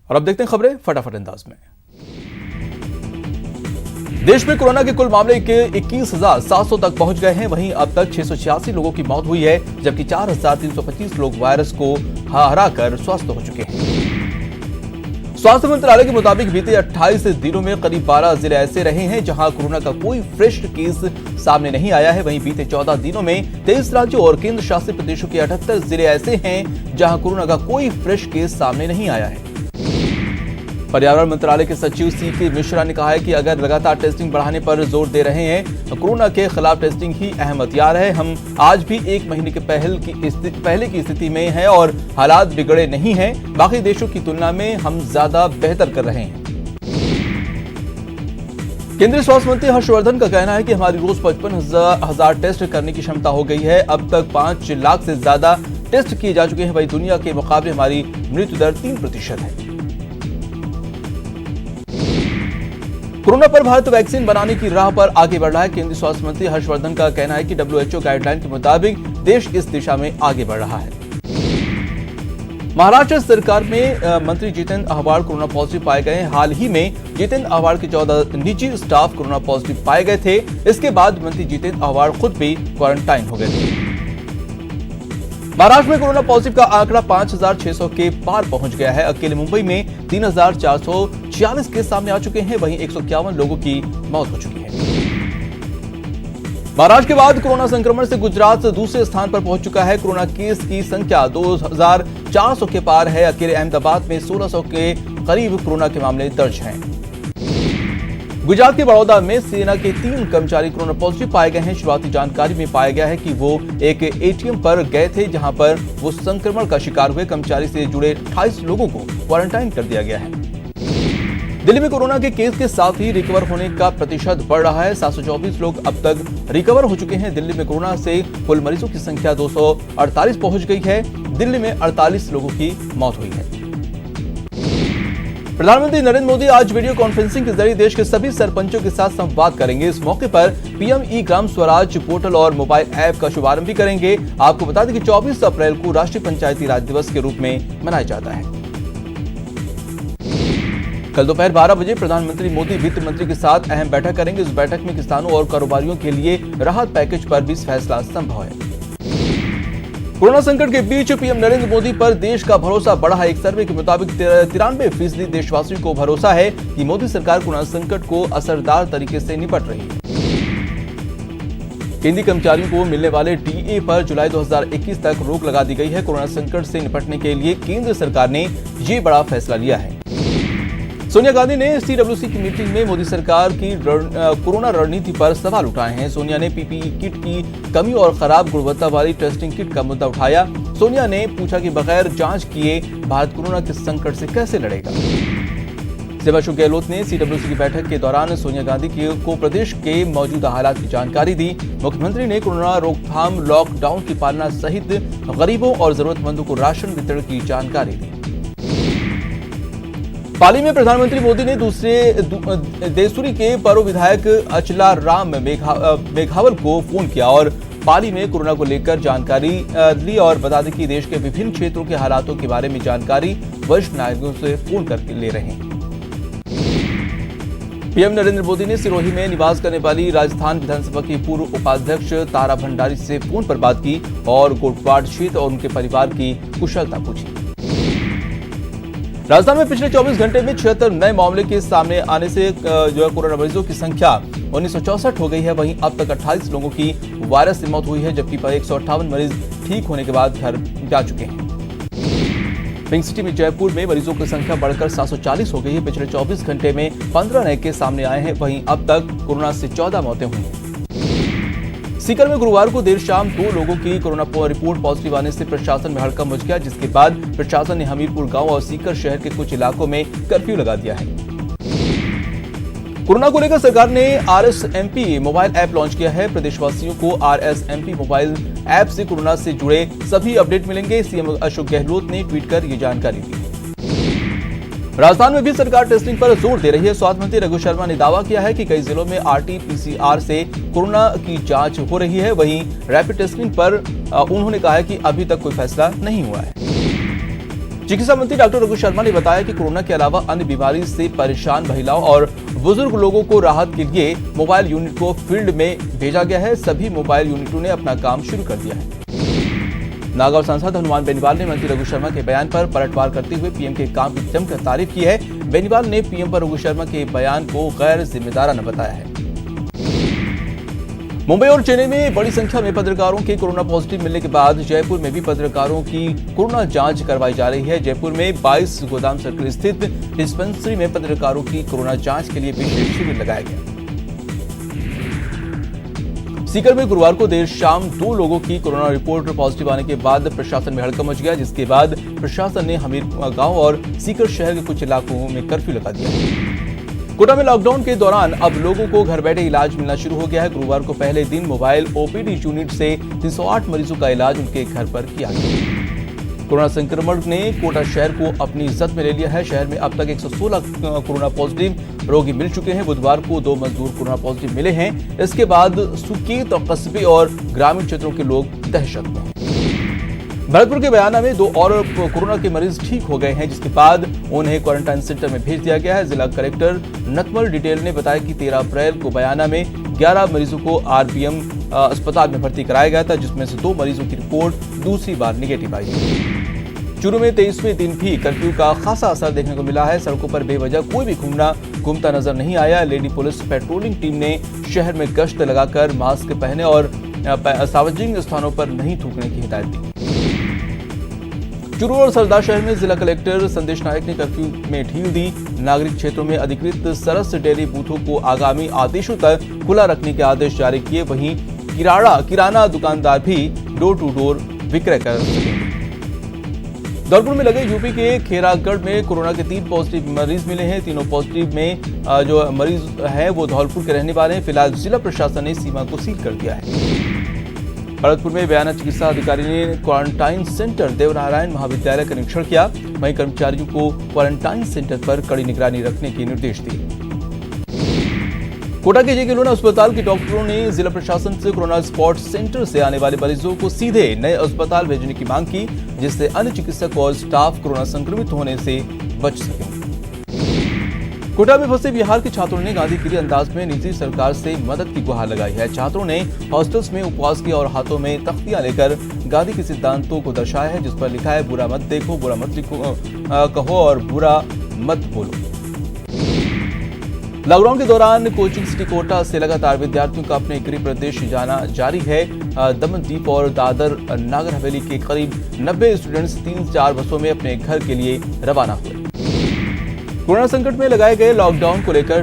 और अब देखते हैं खबरें फटाफट अंदाज में। देश में कोरोना के कुल मामले 21,700 तक पहुंच गए हैं। वहीं अब तक 686 लोगों की मौत हुई है, जबकि 4,325 लोग वायरस को हराकर स्वस्थ हो चुके हैं। स्वास्थ्य मंत्रालय के मुताबिक बीते 28 दिनों में करीब 12 जिले ऐसे रहे हैं जहां कोरोना का कोई फ्रेश केस सामने नहीं आया है। वहीं बीते 14 दिनों में 23 राज्यों और केंद्र शासित प्रदेशों के 78 जिले ऐसे हैं जहां कोरोना का कोई फ्रेश केस सामने नहीं आया है। पर्यावरण मंत्रालय के सचिव CK मिश्रा ने कहा है कि अगर लगातार टेस्टिंग बढ़ाने पर जोर दे रहे हैं तो कोरोना के खिलाफ टेस्टिंग ही अहम हथियार है। हम आज भी 1 महीने के पहले की स्थिति में हैं और हालात बिगड़े नहीं हैं। बाकी देशों की तुलना में हम ज्यादा बेहतर कर रहे हैं। केंद्रीय स्वास्थ्य मंत्री हर्षवर्धन का कहना है कि हमारी रोज 55,000 टेस्ट करने की क्षमता हो गई है। अब तक 5 लाख से ज्यादा टेस्ट किए जा चुके हैं। वहीं दुनिया के मुकाबले हमारी मृत्यु दर 3% है। कोरोना पर भारत वैक्सीन बनाने की राह पर आगे बढ़ रहा है। केंद्रीय स्वास्थ्य मंत्री हर्षवर्धन का कहना है कि WHO गाइडलाइन के मुताबिक देश इस दिशा में आगे बढ़ रहा है। महाराष्ट्र सरकार में मंत्री जितेंद्र आव्हाड कोरोना पॉजिटिव पाए गए। हाल ही में जितेंद्र आव्हाड के 14 निजी स्टाफ कोरोना पॉजिटिव पाए गए थे। इसके बाद मंत्री जितेंद्र आव्हाड खुद भी क्वारंटाइन हो गए थे। महाराष्ट्र में कोरोना पॉजिटिव का आंकड़ा 5,600 के पार पहुंच गया है। अकेले मुंबई में 3,446 केस सामने आ चुके हैं। वहीं 151 लोगों की मौत हो चुकी है। महाराष्ट्र के बाद कोरोना संक्रमण से गुजरात दूसरे स्थान पर पहुंच चुका है। कोरोना केस की संख्या 2,400 के पार है। अकेले अहमदाबाद में 1,600 के करीब कोरोना के मामले दर्ज हैं। गुजरात के बड़ौदा में सेना के 3 कर्मचारी कोरोना पॉजिटिव पाए गए हैं। शुरुआती जानकारी में पाया गया है कि वो एक ATM पर गए थे जहां पर वो संक्रमण का शिकार हुए। कर्मचारी से जुड़े 28 लोगों को क्वारंटाइन कर दिया गया है। दिल्ली में कोरोना के केस के साथ ही रिकवर होने का प्रतिशत बढ़ रहा है। 724 लोग अब तक रिकवर हो चुके हैं। दिल्ली में कोरोना से कुल मरीजों की संख्या 248 पहुंच गई है। दिल्ली में 48 लोगों की मौत हुई है। प्रधानमंत्री नरेंद्र मोदी आज वीडियो कॉन्फ्रेंसिंग के जरिए देश के सभी सरपंचों के साथ संवाद करेंगे। इस मौके पर PM ई-ग्राम स्वराज पोर्टल और मोबाइल ऐप का शुभारंभ भी करेंगे। आपको बता दें कि 24 अप्रैल को राष्ट्रीय पंचायती राज दिवस के रूप में मनाया जाता है। कल दोपहर 12 बजे प्रधानमंत्री मोदी वित्त मंत्री के साथ अहम बैठक करेंगे। इस बैठक में किसानों और कारोबारियों के लिए राहत पैकेज पर भी फैसला संभव है। कोरोना संकट के बीच PM नरेंद्र मोदी पर देश का भरोसा बढ़ा है। एक सर्वे के मुताबिक 93% देशवासियों को भरोसा है कि मोदी सरकार कोरोना संकट को असरदार तरीके से निपट रही है। केंद्रीय कर्मचारियों को मिलने वाले DA पर जुलाई 2021 तक रोक लगा दी गई है। कोरोना संकट से निपटने के लिए केंद्र सरकार ने ये बड़ा फैसला लिया है। सोनिया गांधी ने CWC की मीटिंग में मोदी सरकार की कोरोना रणनीति पर सवाल उठाए हैं। सोनिया ने PPE किट की कमी और खराब गुणवत्ता वाली टेस्टिंग किट का मुद्दा उठाया। सोनिया ने पूछा कि बगैर जांच किए भारत कोरोना के संकट से कैसे लड़ेगा। सीएम अशोक गहलोत ने CWC की बैठक के दौरान सोनिया गांधी को प्रदेश के मौजूदा हालात की जानकारी दी। मुख्यमंत्री ने कोरोना रोकथाम लॉकडाउन की पालना सहित गरीबों और जरूरतमंदों को राशन वितरण की जानकारी दी। पाली में प्रधानमंत्री मोदी ने देसूरी के पूर्व विधायक अचला राम मेघावल को फोन किया और पाली में कोरोना को लेकर जानकारी ली और बता दें कि देश के विभिन्न क्षेत्रों के हालातों के बारे में जानकारी वरिष्ठ नागरिकों से फोन करके ले रहे हैं। PM नरेंद्र मोदी ने सिरोही में निवास करने वाली राजस्थान विधानसभा की पूर्व उपाध्यक्ष तारा भंडारी से फोन पर बात की और कोटवाड़ क्षेत्र और उनके परिवार की कुशलता पूछी। राजस्थान में पिछले 24 घंटे में 76 नए मामले के सामने आने से कोरोना मरीजों की संख्या 1964 हो गई है। वहीं अब तक 28 लोगों की वायरस से मौत हुई है, जबकि 158 मरीज ठीक होने के बाद घर जा चुके हैं। पिंक सिटी में जयपुर में मरीजों की संख्या बढ़कर 740 हो गई है। पिछले 24 घंटे में 15 नए केस सामने आए हैं। वहीं अब तक कोरोना से 14 मौतें हुई हैं। सीकर में गुरुवार को देर शाम 2 लोगों की कोरोना रिपोर्ट पॉजिटिव आने से प्रशासन में हड़कंप मच गया, जिसके बाद प्रशासन ने हमीरपुर गांव और सीकर शहर के कुछ इलाकों में कर्फ्यू लगा दिया है। कोरोना को लेकर सरकार ने RSMP मोबाइल ऐप लॉन्च किया है। प्रदेशवासियों को RSMP मोबाइल ऐप से कोरोना से जुड़े सभी अपडेट मिलेंगे। सीएम अशोक गहलोत ने ट्वीट कर ये जानकारी दी। राजस्थान में भी सरकार टेस्टिंग पर जोर दे रही है। स्वास्थ्य मंत्री रघु शर्मा ने दावा किया है कि कई जिलों में RT-PCR से कोरोना की जांच हो रही है। वहीं रैपिड टेस्टिंग पर उन्होंने कहा है कि अभी तक कोई फैसला नहीं हुआ है। चिकित्सा मंत्री डॉक्टर रघु शर्मा ने बताया कि कोरोना के अलावा अन्य बीमारी से परेशान महिलाओं और बुजुर्ग लोगों को राहत के लिए मोबाइल यूनिट को फील्ड में भेजा गया है। सभी मोबाइल यूनिटों ने अपना काम शुरू कर दिया है। नागौर सांसद हनुमान बेनीवाल ने मंत्री रघु शर्मा के बयान पर पलटवार करते हुए पीएम के काम की जमकर तारीफ की है। बेनीवाल ने पीएम पर रघु शर्मा के बयान को गैर जिम्मेदाराना बताया है। मुंबई और चेन्नई में बड़ी संख्या में पत्रकारों के कोरोना पॉजिटिव मिलने के बाद जयपुर में भी पत्रकारों की कोरोना जांच करवाई जा रही है। जयपुर में 22 गोदाम सर्कल स्थित डिस्पेंसरी में पत्रकारों की कोरोना जांच के लिए विशेष शिविर लगाया गया। सीकर में गुरुवार को देर शाम 2 लोगों की कोरोना रिपोर्ट पॉजिटिव आने के बाद प्रशासन में हड़कंप मच गया, जिसके बाद प्रशासन ने हमीर गांव और सीकर शहर के कुछ इलाकों में कर्फ्यू लगा दिया। कोटा में लॉकडाउन के दौरान अब लोगों को घर बैठे इलाज मिलना शुरू हो गया है। गुरुवार को पहले दिन मोबाइल ओपीडी यूनिट से 308 मरीजों का इलाज उनके घर पर किया गया। कोरोना संक्रमण ने कोटा शहर को अपनी इज्जत में ले लिया है। शहर में अब तक 116 कोरोना पॉजिटिव रोगी मिल चुके हैं। बुधवार को 2 मजदूर कोरोना पॉजिटिव मिले हैं। इसके बाद सुकेत और कस्बे और ग्रामीण क्षेत्रों के लोग दहशत में हैं। भरतपुर के बयाना में 2 और कोरोना के मरीज ठीक हो गए हैं, जिसके बाद उन्हें क्वारंटाइन सेंटर में भेज दिया गया है। जिला कलेक्टर नटमल डिटेल ने बताया कि 13 अप्रैल को बयाना में 11 मरीजों को आरबीएम अस्पताल में भर्ती कराया गया था, जिसमें से 2 मरीजों की रिपोर्ट दूसरी बार निगेटिव आई है। चूरू में 23वें दिन भी कर्फ्यू का खासा असर देखने को मिला है। सड़कों पर बेवजह कोई भी घूमता नजर नहीं आया। लेडी पुलिस पेट्रोलिंग टीम ने शहर में गश्त लगाकर मास्क पहने और सार्वजनिक स्थानों पर नहीं थूकने की हिदायत दी। चूरू और सरदार शहर में जिला कलेक्टर संदेश नायक ने कर्फ्यू में ढील दी। नागरिक क्षेत्रों में अधिकृत सरस डेयरी बूथों को आगामी आदेशों तक खुला रखने के आदेश जारी किए। वहीं किराना दुकानदार भी डोर टू डोर विक्रय कर सकेंगे। धौलपुर में लगे यूपी के खेरागढ़ में कोरोना के 3 पॉजिटिव मरीज मिले हैं। तीनों पॉजिटिव में जो मरीज है वो धौलपुर के रहने वाले हैं। फिलहाल जिला प्रशासन ने सीमा को सील कर दिया है। भरतपुर में बयाना चिकित्सा अधिकारी ने क्वारंटाइन सेंटर देवनारायण महाविद्यालय का निरीक्षण किया। वहीं कर्मचारियों को क्वारंटाइन सेंटर पर कड़ी निगरानी रखने के निर्देश दिए। कोटा के जेके लोना अस्पताल के डॉक्टरों ने जिला प्रशासन से कोरोना स्पॉट सेंटर से आने वाले मरीजों को सीधे नए अस्पताल भेजने की मांग की, जिससे अन्य चिकित्सक और स्टाफ कोरोना संक्रमित होने से बच सकेंगे। कोटा में फंसे बिहार के छात्रों ने गांधीगिरी अंदाज में नीतीश सरकार से मदद की गुहार लगाई है। छात्रों ने हॉस्टल्स में उपवास किया और हाथों में तख्तियां लेकर गांधी के सिद्धांतों को दर्शाया है, जिस पर लिखा है बुरा मत देखो, बुरा मत कहो और बुरा मत बोलो। लॉकडाउन के दौरान कोचिंग सिटी कोटा से लगातार विद्यार्थियों का अपने गृह प्रदेश जाना जारी है। दमनदीप और दादर नागर हवेली के करीब 90 स्टूडेंट्स 3-4 बसों में अपने घर के लिए रवाना हुए। कोरोना संकट में लगाए गए लॉकडाउन को लेकर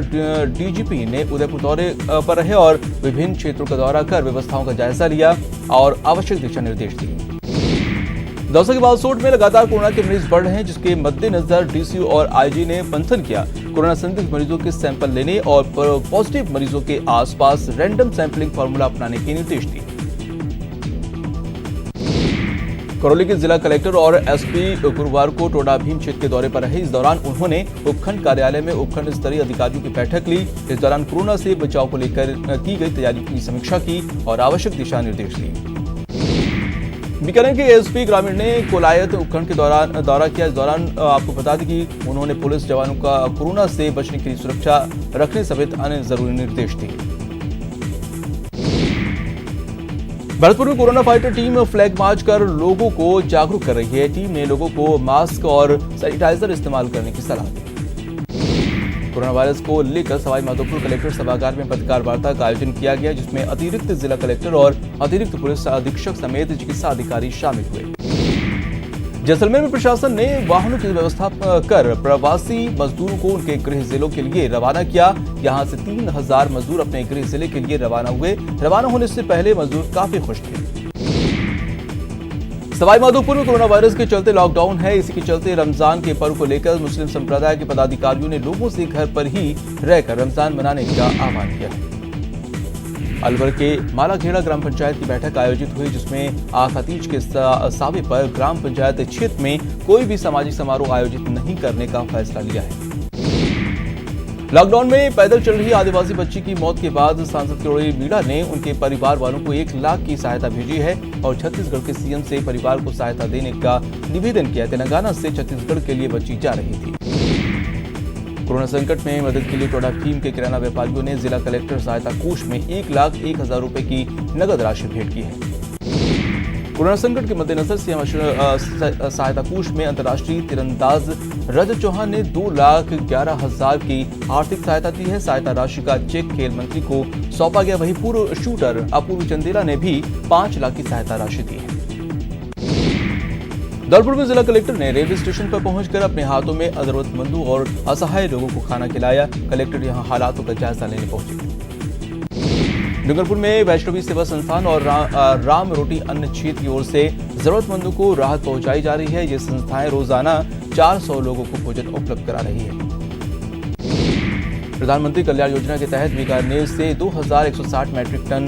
डीजीपी ने उदयपुर दौरे पर रहे और विभिन्न क्षेत्रों का दौरा कर व्यवस्थाओं का जायजा लिया और आवश्यक दिशा निर्देश दिए। दौसा के बालसोट में लगातार कोरोना के मरीज बढ़ रहे हैं, जिसके मद्देनजर डीसीयू और आईजी ने मंथन किया। कोरोना संदिग्ध मरीजों के सैंपल लेने और पॉजिटिव मरीजों के आसपास रैंडम सैंपलिंग फॉर्मूला अपनाने के निर्देश दिए। करौली के जिला कलेक्टर और एसपी गुरुवार को टोडा भीम क्षेत्र के दौरे पर रहे। इस दौरान उन्होंने उपखंड कार्यालय में उपखंड स्तरीय अधिकारियों की बैठक ली। इस दौरान कोरोना से बचाव को लेकर की गई तैयारियों की समीक्षा की और आवश्यक दिशा निर्देश दिए। बीकानेर के एसपी ग्रामीण ने कोलायत उपखंड के दौरा किया। इस दौरान आपको बता दें कि उन्होंने पुलिस जवानों का कोरोना से बचने के लिए सुरक्षा रखने समेत अन्य जरूरी निर्देश दिए। भरतपुर में corona fighter team flag march कर लोगों को जागरूक कर रही है। टीम ने लोगों को मास्क और सैनिटाइजर इस्तेमाल करने की सलाह दी। कोरोना वायरस को लेकर सवाईमाधोपुर कलेक्टर सभागार में पत्रकार वार्ता का आयोजन किया गया, जिसमें अतिरिक्त जिला कलेक्टर और अतिरिक्त पुलिस अधीक्षक समेत चिकित्सा अधिकारी शामिल हुए। जैसलमेर में प्रशासन ने वाहनों की व्यवस्था कर प्रवासी मजदूरों को उनके गृह जिलों के लिए रवाना किया। यहां से 3000 मजदूर अपने गृह जिले के लिए रवाना हुए। रवाना होने से पहले मजदूर काफी खुश थे। सवाईमाधोपुर में कोरोना वायरस के चलते लॉकडाउन है। इसी के चलते रमजान के पर्व को लेकर मुस्लिम संप्रदाय के पदाधिकारियों ने लोगों से घर पर ही रहकर रमजान मनाने का आह्वान किया है। अलवर के मालाखेड़ा ग्राम पंचायत की बैठक आयोजित हुई, जिसमें आखातीज के सावे पर ग्राम पंचायत क्षेत्र में कोई भी सामाजिक समारोह आयोजित नहीं करने का फैसला लिया है। लॉकडाउन में पैदल चल रही आदिवासी बच्ची की मौत के बाद सांसद किरोड़ी मीणा ने उनके परिवार वालों को 1 लाख की सहायता भेजी है और छत्तीसगढ़ के सीएम से परिवार को सहायता देने का निवेदन किया। तेलंगाना से छत्तीसगढ़ के लिए बच्ची जा रही थी। कोरोना संकट में मदद के लिए टोडा भीम के किराना व्यापारियों ने जिला कलेक्टर सहायता कोष में 1,01,000 रुपए की नगद राशि भेंट की है। कोरोना संकट के मद्देनजर सीएम सहायता कोष में अंतर्राष्ट्रीय तीरंदाज रजत चौहान ने 2,11,000 की आर्थिक सहायता दी है। सहायता राशि का चेक खेल मंत्री को सौंपा गया। वहीं पूर्व शूटर अपूर्व चंदेला ने भी 5 लाख की सहायता राशि दी है। धौलपुर में जिला कलेक्टर ने रेलवे स्टेशन पर पहुंचकर अपने हाथों में जरूरतमंदों और असहाय लोगों को खाना खिलाया। कलेक्टर यहां हालातों का जायजा लेने पहुंचे। डूंगरपुर में वैष्णवी सेवा संस्थान और राम रोटी अन्न क्षेत्र की ओर से जरूरतमंदों को राहत पहुंचाई जा रही है। ये संस्थाएं रोजाना 400 लोगों को भोजन उपलब्ध करा रही है। प्रधानमंत्री कल्याण योजना के तहत बीकानेर से 2,160 मैट्रिक टन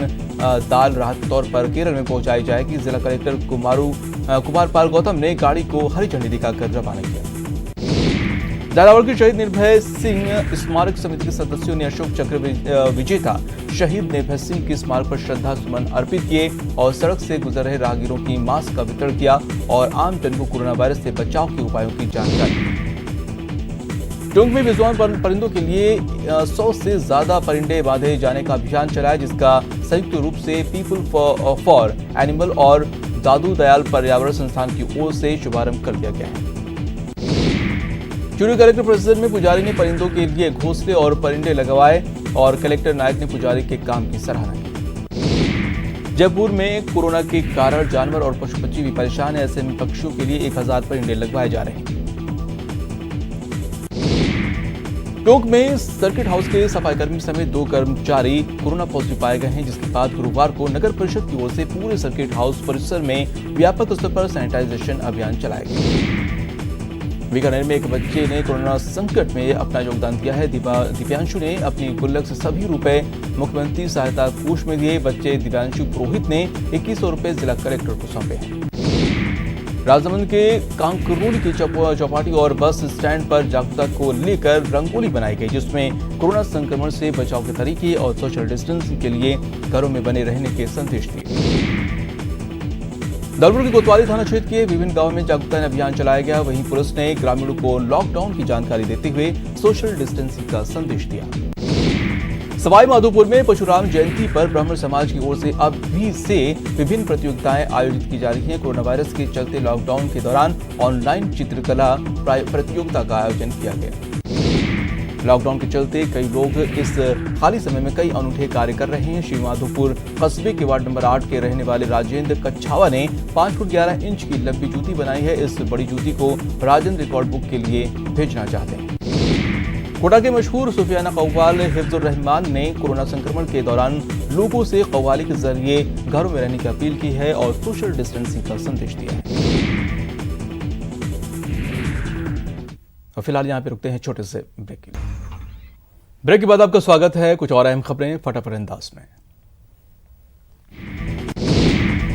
दाल राहत के तौर पर केरल में पहुंचाई जाएगी। जिला कलेक्टर कुमार पाल गौतम ने गाड़ी को हरी झंडी दिखाकर रवाना किया। झालावाड़ के शहीद निर्भय सिंह स्मारक समिति के सदस्यों ने अशोक चक्र विजेता शहीद निर्भय सिंह के स्मारक पर श्रद्धा सुमन अर्पित किए और सड़क से गुजर रहे राहगीरों की मास्क का वितरण किया और आम जन को कोरोना वायरस से बचाव के उपायों की जानकारी दी। टोंक में बेजुबान परिंदों के लिए 100 से ज्यादा परिंदे बांधे जाने का अभियान चलाया, जिसका संयुक्त रूप से पीपल फॉर एनिमल और दादू दयाल पर्यावरण संस्थान की ओर से शुभारंभ कर दिया गया है। चूरू कलेक्टर परिसर में पुजारी ने परिंदों के लिए घोंसले और परिंदे लगवाए और कलेक्टर नायक ने पुजारी के काम की सराहना की। जयपुर में कोरोना के कारण जानवर और पशु पक्षी भी परेशान है। ऐसे में पक्षियों के लिए 1,000 परिंदे लगवाए जा रहे हैं। टोंक में सर्किट हाउस के सफाईकर्मी समेत 2 कर्मचारी कोरोना पॉजिटिव पाए गए हैं, जिसके बाद गुरुवार को नगर परिषद की ओर से पूरे सर्किट हाउस परिसर में व्यापक स्तर पर सैनिटाइजेशन अभियान चलाया गया। बीकानेर में एक बच्चे ने कोरोना संकट में अपना योगदान दिया है। दिव्यांशु ने अपनी गुल्लक से सभी रुपए मुख्यमंत्री सहायता कोष में दिए। बच्चे दिव्यांशु पुरोहित ने 2,100 रुपए जिला कलेक्टर को सौंपे हैं। राजनांदगांव के कांकरोली की चौपाटी और बस स्टैंड पर जागरूकता को लेकर रंगोली बनाई गई, जिसमें कोरोना संक्रमण से बचाव के तरीके और सोशल डिस्टेंसिंग के लिए घरों में बने रहने के संदेश दिए। धौलपुर के कोतवाली थाना क्षेत्र के विभिन्न गांवों में जागरूकता अभियान चलाया गया। वहीं पुलिस ने ग्रामीणों को लॉकडाउन की जानकारी देते हुए सोशल डिस्टेंसिंग का संदेश दिया। सवाई माधोपुर में परशुराम जयंती पर ब्राह्मण समाज की ओर से अभी से विभिन्न प्रतियोगिताएं आयोजित की जा रही हैं। कोरोना वायरस के चलते लॉकडाउन के दौरान ऑनलाइन चित्रकला प्रतियोगिता का आयोजन किया गया। लॉकडाउन के चलते कई लोग इस खाली समय में कई अनूठे कार्य कर रहे हैं। श्री माधोपुर कस्बे के वार्ड नंबर 8 के रहने वाले राजेंद्र कच्छावा ने 5 फुट 11 इंच की लंबी जूती बनाई है। इस बड़ी जूती को राजेंद्र रिकॉर्ड बुक के लिए भेजना चाहते हैं। कोटा के मशहूर सूफियाना कव्वाल हिफ्जुर रहमान ने कोरोना संक्रमण के दौरान लोगों से कव्वाली के जरिए घरों में रहने की अपील की है और सोशल डिस्टेंसिंग का संदेश दिया है। और फिलहाल यहाँ पे रुकते हैं छोटे से ब्रेक के लिए। ब्रेक के बाद आपका स्वागत है। कुछ और अहम खबरें फटाफट अंदाज में।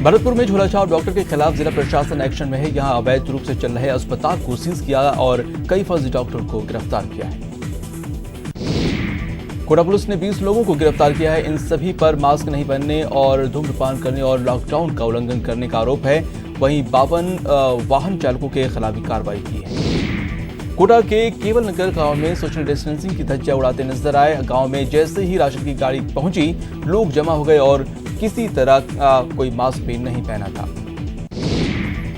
भरतपुर में झोलाछाप डॉक्टर के खिलाफ जिला प्रशासन एक्शन में है। यहां अवैध रूप से चल रहे अस्पताल को सीज किया और कई फर्जी डॉक्टर को गिरफ्तार किया है। कोटा पुलिस ने 20 लोगों को गिरफ्तार किया है। इन सभी पर मास्क नहीं पहनने और धूम्रपान करने और लॉकडाउन का उल्लंघन करने का आरोप है। वहीं 52 वाहन चालकों के खिलाफ भी कार्रवाई की है। कोटा के केवल नगर गांव में सोशल डिस्टेंसिंग की धज्जियां उड़ाते नजर आए। गांव में जैसे ही राशन की गाड़ी पहुंची, लोग जमा हो गए और किसी तरह कोई मास्क भी नहीं पहना था।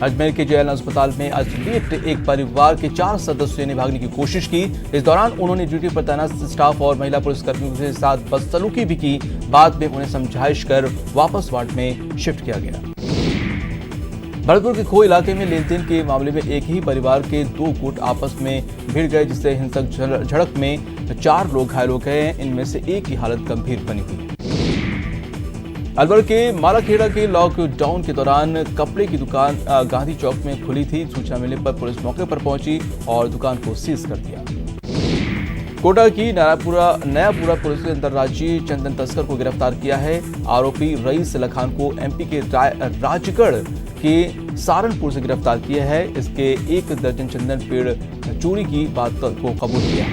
अजमेर के जेएल अस्पताल में असलियत एक परिवार के 4 सदस्यों ने भागने की कोशिश की। इस दौरान उन्होंने ड्यूटी पर तैनात स्टाफ और महिला पुलिसकर्मियों के साथ बदसलूकी भी की। बाद में उन्हें समझाइश कर वापस वार्ड में शिफ्ट किया गया। भरतपुर के खो इलाके में लेन-देन के मामले में एक ही परिवार के 2 गुट आपस में भिड़ गए, जिससे हिंसक झड़प में 4 लोग घायल हो गए हैं। इनमें से एक की हालत गंभीर बनी हुई है। अलवर के मालाखेड़ा के लॉकडाउन के दौरान कपड़े की दुकान गांधी चौक में खुली थी। सूचना मिलने पर पुलिस मौके पर पहुंची और दुकान को सीज कर दिया। कोटा की नयापुरा पुलिस ने अंतर्राज्यीय चंदन तस्कर को गिरफ्तार किया है। आरोपी रईस लखान को एमपी के राजगढ़ के सारनपुर से गिरफ्तार किया है। इसके 1 दर्जन चंदन पेड़ चोरी की बात को कबूल किया।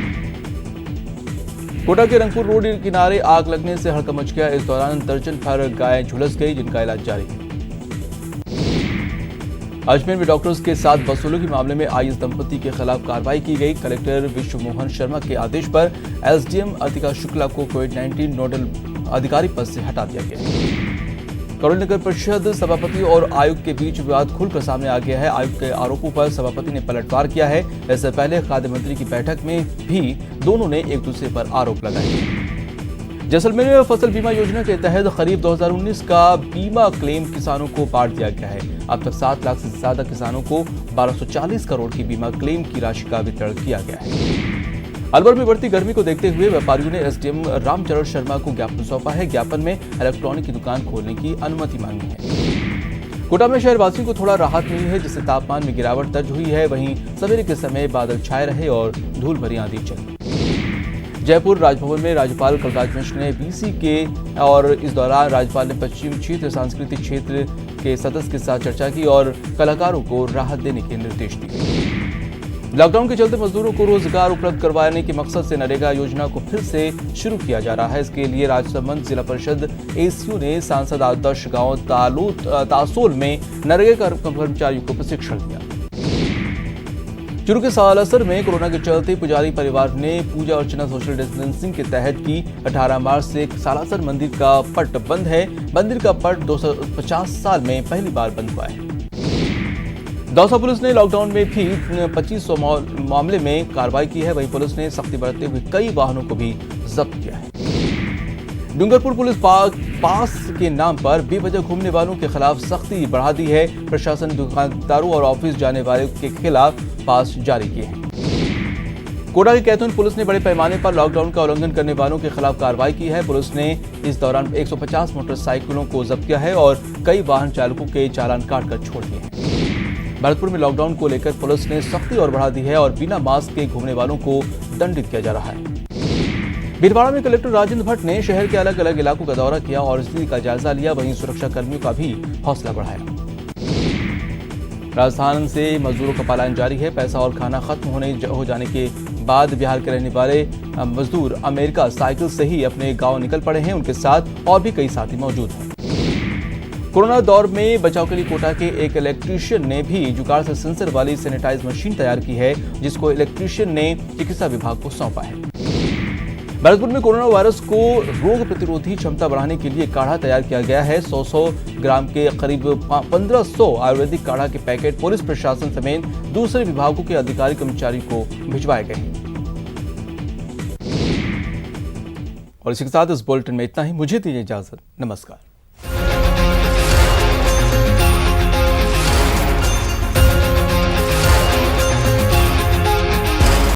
कोटा के रंगपुर रोड किनारे आग लगने से हड़कंप मच गया। इस दौरान दर्जन भर गायें झुलस गई, जिनका इलाज जारी है। अजमेर में डॉक्टर्स के साथ वसूली के मामले में आईएएस दंपति के खिलाफ कार्रवाई की गई। कलेक्टर विश्व मोहन शर्मा के आदेश पर एसडीएम अतिका शुक्ला को कोविड-19 नोडल अधिकारी पद से हटा दिया गया। करोल नगर परिषद सभापति और आयुक्त के बीच विवाद खुलकर सामने आ गया है। आयुक्त के आरोपों पर सभापति ने पलटवार किया है। इससे पहले खाद्य मंत्री की बैठक में भी दोनों ने एक दूसरे पर आरोप लगाए। जैसलमेर में फसल बीमा योजना के तहत खरीफ 2019 का बीमा क्लेम किसानों को बांट दिया गया है। अब तक 7 लाख से ज्यादा किसानों को 1240 करोड़ की बीमा क्लेम की राशि का वितरण किया गया है। अलवर में बढ़ती गर्मी को देखते हुए व्यापारियों ने एसडीएम रामचरण शर्मा को ज्ञापन सौंपा है। ज्ञापन में इलेक्ट्रॉनिक की दुकान खोलने की अनुमति मांगी है। कोटा में शहरवासियों को थोड़ा राहत मिली है, जिससे तापमान में गिरावट दर्ज हुई है। वहीं सवेरे के समय बादल छाए रहे और धूल भरी आंधी चली। जयपुर राजभवन में राज्यपाल कलराज मिश्र ने बीसी के और इस दौरान राज्यपाल ने पश्चिम क्षेत्र सांस्कृतिक क्षेत्र के सदस्य के साथ चर्चा की और कलाकारों को राहत देने के निर्देश दिए। लॉकडाउन के चलते मजदूरों को रोजगार उपलब्ध करवाने के मकसद से नरेगा योजना को फिर से शुरू किया जा रहा है। इसके लिए राजसमंद जिला परिषद एसीयू ने सांसद आदर्श गांव तासोल में नरेगा कर्मचारियों को प्रशिक्षण दिया। चूरू के सालासर में कोरोना के चलते पुजारी परिवार ने पूजा अर्चना सोशल डिस्टेंसिंग के तहत की। 18 मार्च से सालासर मंदिर का पट बंद है। मंदिर का पट 250 साल में पहली बार बंद हुआ है। दौसा पुलिस ने लॉकडाउन में भी 2500 मामले में कार्रवाई की है। वहीं पुलिस ने सख्ती बरतते हुए कई वाहनों को भी जब्त किया है। डूंगरपुर पुलिस पास के नाम पर बेवजह घूमने वालों के खिलाफ सख्ती बढ़ा दी है। प्रशासन दुकानदारों और ऑफिस जाने वालों के खिलाफ पास जारी किए हैं। कोटा की कैथून पुलिस ने बड़े पैमाने पर लॉकडाउन का उल्लंघन करने वालों के खिलाफ कार्रवाई की है। पुलिस ने इस दौरान 150 मोटरसाइकिलों को जब्त किया है और कई वाहन चालकों के चालान काटकर छोड़ दिए हैं। भरतपुर में लॉकडाउन को लेकर पुलिस ने सख्ती और बढ़ा दी है और बिना मास्क के घूमने वालों को दंडित किया जा रहा है। भीलवाड़ा में कलेक्टर राजेंद्र भट्ट ने शहर के अलग अलग इलाकों का दौरा किया और स्थिति का जायजा लिया। वहीं सुरक्षा कर्मियों का भी हौसला बढ़ाया। राजस्थान से मजदूरों का पलायन जारी है। पैसा और खाना खत्म हो जाने के बाद बिहार के रहने वाले मजदूर अमेरिका साइकिल से ही अपने गांव निकल पड़े हैं। उनके साथ और भी कई साथी मौजूद हैं। कोरोना दौर में बचाव के लिए कोटा के एक इलेक्ट्रीशियन ने भी जुगाड़ से सेंसर वाली सैनिटाइज मशीन तैयार की है, जिसको इलेक्ट्रीशियन ने चिकित्सा विभाग को सौंपा है। भरतपुर में कोरोना वायरस को रोग प्रतिरोधी क्षमता बढ़ाने के लिए काढ़ा तैयार किया गया है। 100 ग्राम के करीब 1500 आयुर्वेदिक काढ़ा के पैकेट पुलिस प्रशासन समेत दूसरे विभागों के अधिकारी कर्मचारी को भिजवाए गए। और इसी के साथ इस बुलेटिन में इतना ही। मुझे दीजिए इजाजत। नमस्कार।